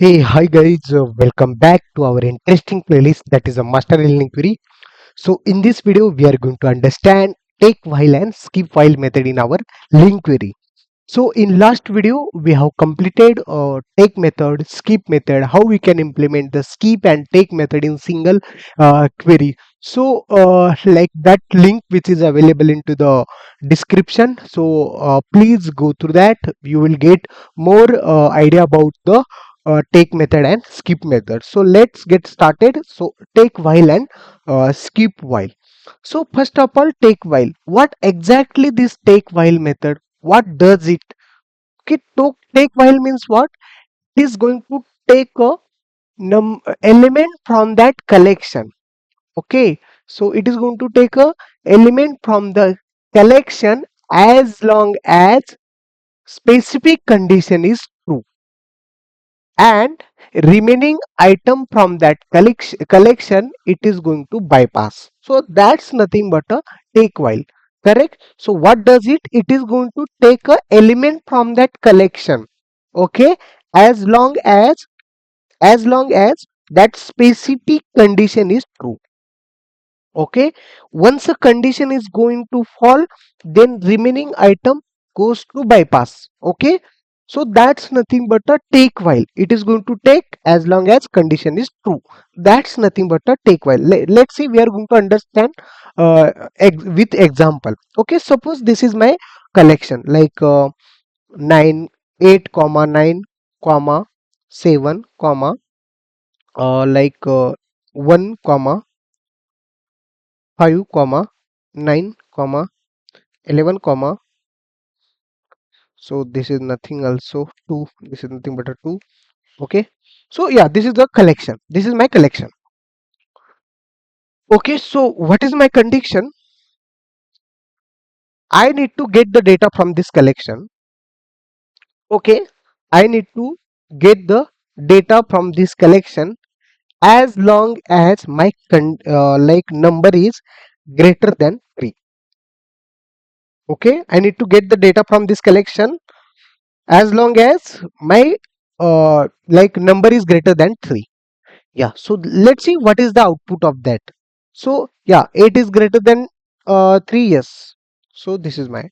Hey, hi guys, welcome back to our interesting playlist that is a master Linq query. So in this video, we are going to understand take while and skip while method in our link query. So in last video, we have completed take method, skip method, how we can implement the skip and take method in single query. So like that link which is available into the description. So please go through that. You will get more idea about the take method and skip method. So let's get started. So take while and skip while. So first of all, take while. What exactly this take while method? What does it? Okay, take while means what? It is going to take a element from that collection. Okay, so it is going to take a element from the collection as long as specific condition is true, and remaining item from that collection it is going to bypass. So that's nothing but a take while. Correct. So what does it? It is going to take a element from that collection. Okay, as long as that specific condition is true. Okay, once a condition is going to fall, then remaining item goes to bypass. Okay, so that's nothing but a take while. It is going to take as long as condition is true. That's nothing but a take while. Let's see, we are going to understand with example. Okay, suppose this is my collection, like 9 8 comma 9 comma 7 comma 1 comma 5 comma 9 comma 11 comma, so this is nothing also 2, this is nothing but a 2. Okay, so yeah, this is the collection, this is my collection. Okay, so what is my condition? I need to get the data from this collection. Okay, I need to get the data from this collection as long as my number is greater than 3. Okay, I need to get the data from this collection as long as my number is greater than 3. Yeah, so let's see what is the output of that. So yeah, 8 is greater than 3. Yes, so this is my,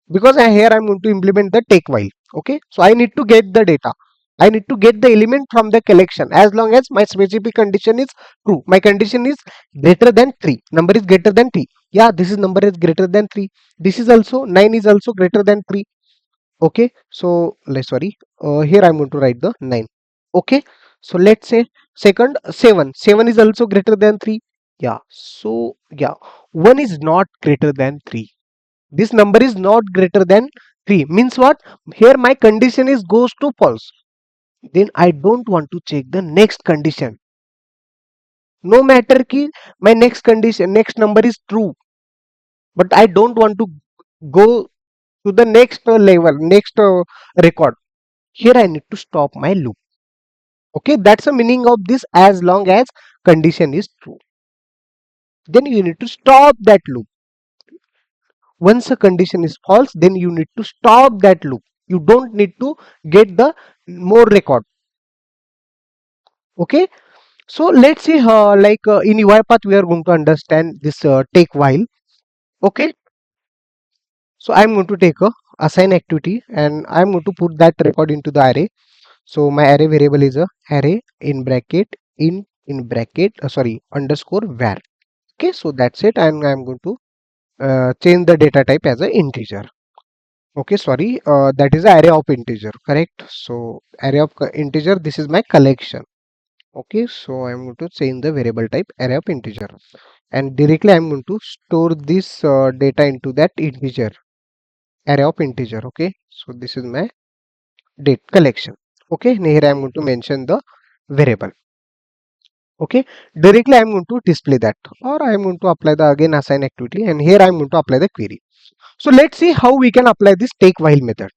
because here I'm going to implement the take while. Okay, so I need to get the data, I need to get the element from the collection as long as my specific condition is true. My condition is greater than 3, number is greater than 3. Yeah, this is number is greater than 3. This is also 9 is also greater than 3. Okay, so sorry, here I'm going to write the 9. Okay, so let's say second, 7 is also greater than 3. Yeah, so yeah, 1 is not greater than 3. This number is not greater than 3 means what? Here my condition is goes to false. Then I don't want to check the next condition, no matter ki my next condition, next number is true, but I don't want to go to the next level, next record. Here I need to stop my loop. Okay, that's the meaning of this as long as condition is true. Then you need to stop that loop. Once a condition is false, then you need to stop that loop. You don't need to get the more record. Okay, so let's see in UiPath we are going to understand this take while. Okay, so I'm going to take a assign activity and I'm going to put that record into the array. So my array variable is a array in bracket in bracket sorry underscore var. Okay, so that's it, and I'm going to change the data type as an integer. Okay, sorry, that is array of integer, correct? So array of integer, this is my collection. Okay, so I'm going to change the variable type array of integer, and directly I'm going to store this data into that integer, array of integer. Okay, so this is my date collection. Okay, and here I'm going to mention the variable. Okay, directly I'm going to display that, or I'm going to apply the again assign activity, and here I'm going to apply the query. So let's see how we can apply this take while method.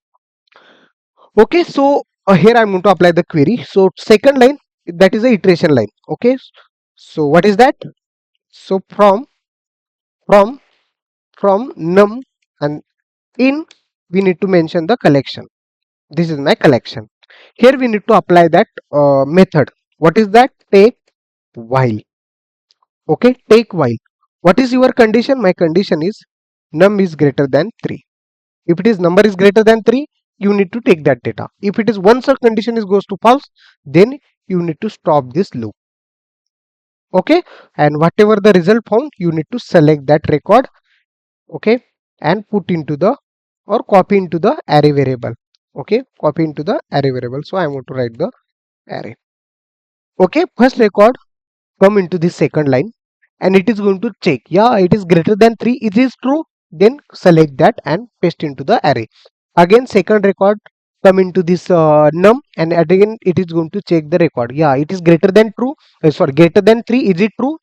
Okay, so here I'm going to apply the query. So second line, that is a iteration line. Okay, so what is that? So from from num and in, we need to mention the collection. This is my collection. Here we need to apply that method. What is that? Take while. Okay, take while. What is your condition? My condition is num is greater than 3. If it is number is greater than 3, you need to take that data. If it is once a condition is goes to false, then you need to stop this loop. Okay, and whatever the result found, you need to select that record. Okay, and put into the or copy into the array variable. Okay, copy into the array variable. So I am going to write the array. Okay, first record come into the second line, and it is going to check, yeah, it is greater than 3, it is true, then select that and paste into the array. Again second record come into this num, and again it is going to check the record, yeah, it is greater than true, sorry, greater than 3, is it true?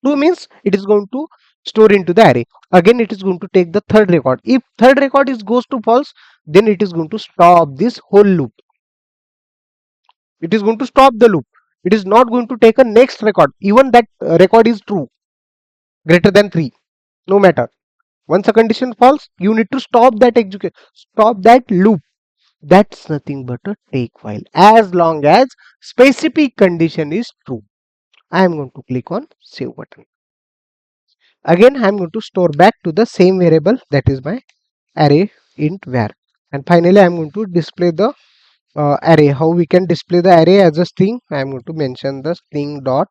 True means it is going to store into the array. Again it is going to take the third record. If third record is goes to false, then it is going to stop this whole loop. It is going to stop the loop. It is not going to take a next record, even that record is true, greater than 3, no matter. Once a condition false, you need to stop that execute, stop that loop. That's nothing but a take while, as long as specific condition is true. I am going to click on save button. Again I am going to store back to the same variable, that is my array int var. And finally I am going to display the array. How we can display the array as a string? I am going to mention the string dot,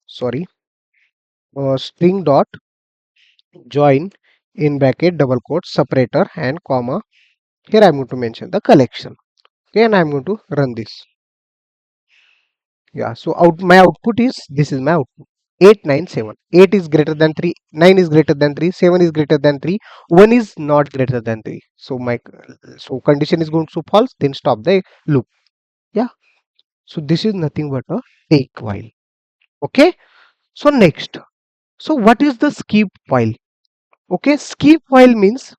sorry, string dot join in bracket double quote separator and comma. Here I am going to mention the collection. Okay, and I am going to run this. Yeah, so my output is, this is my output, 897. 8 is greater than 3, 9 is greater than 3, 7 is greater than 3, 1 is not greater than 3. So my condition is going to false, then stop the loop. Yeah, so this is nothing but a take while. Okay, so next, so what is the skip while? Okay, skip while means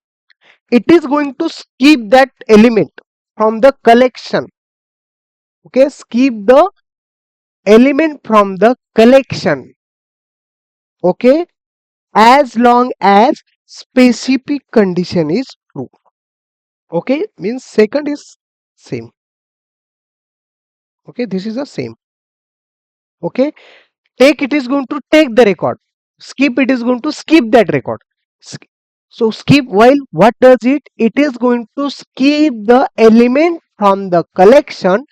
it is going to skip that element from the collection. Okay, skip the element from the collection. Okay, as long as specific condition is true. Okay, means second is same. Okay, this is the same. Okay, take, it is going to take the record. Skip, it is going to skip that record. So skip while, what does it? It is going to skip the element from the collection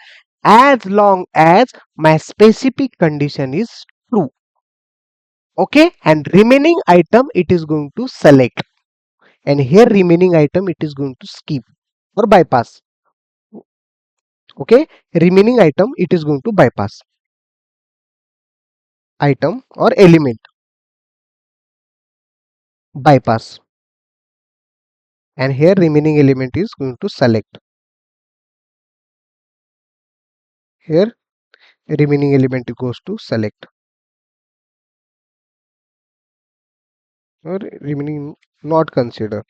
as long as my specific condition is true. Okay, and remaining item it is going to select, and here remaining item it is going to skip or bypass. Okay, remaining item it is going to bypass, item or element bypass, and here remaining element is going to select. Here remaining element goes to select, or remaining not consider.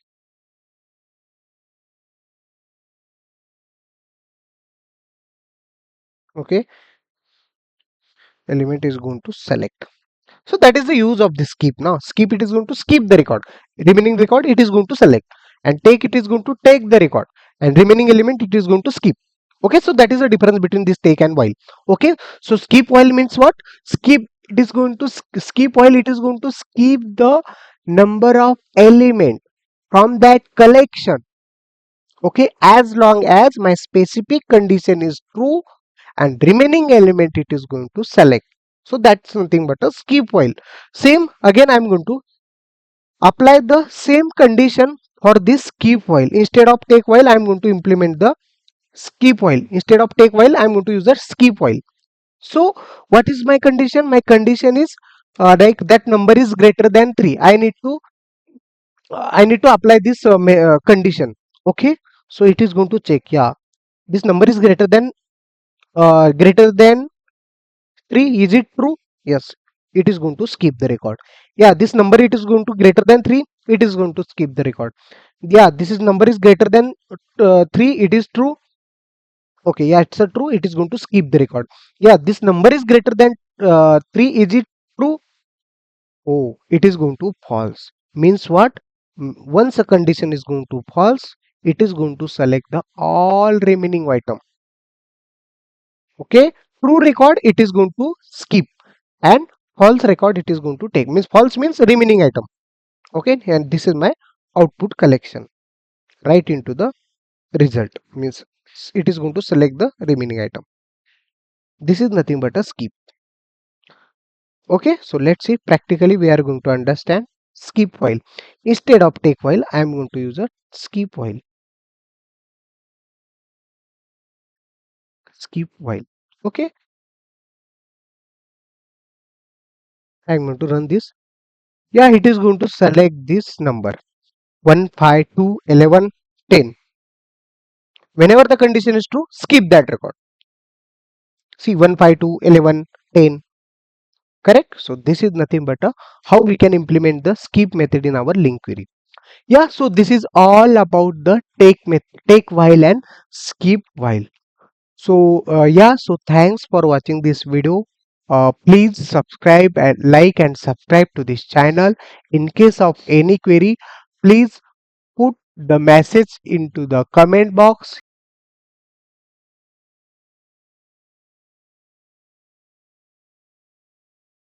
Okay, element is going to select. So that is the use of the skip. Now skip, it is going to skip the record, remaining record it is going to select, and take, it is going to take the record, and remaining element it is going to skip. Okay, so that is the difference between this take and while. Okay, so skip while means what? Skip, it is going to skip while, it is going to skip the number of element from that collection. Okay, as long as my specific condition is true, and remaining element it is going to select. So that's nothing but a skip while. Same, again I am going to apply the same condition for this skip while. Instead of take while I am going to implement the skip while. Instead of take while I am going to use the skip while. So what is my condition? My condition is like that number is greater than 3. I need to apply this condition. Okay, so it is going to check, yeah, this number is greater than 3, is it true? Yes, it is going to skip the record. Yeah, this number it is going to greater than 3, it is going to skip the record. Yeah, this is number is greater than 3, it is true. Okay, yeah, it's a true, it is going to skip the record. Yeah, this number is greater than 3, is it true? Oh, it is going to false. Means what? Once a condition is going to false, it is going to select the all remaining item. Okay, true record it is going to skip, and false record it is going to take. Means false means remaining item. Okay, and this is my output collection right into the result. Means it is going to select the remaining item. This is nothing but a skip. Okay, so let's see practically we are going to understand skip while. Instead of take while, I am going to use a skip while. Skip while. Okay, I am going to run this. Yeah, it is going to select this number 1, 5, 2, 11, 10. Whenever the condition is true, skip that record. See 1, 5, 2, 11, 10. Correct. So this is nothing but how we can implement the skip method in our Linq query. Yeah, so this is all about the take while and skip while. So yeah, so thanks for watching this video. Please subscribe and like and subscribe to this channel. In case of any query, please put the message into the comment box.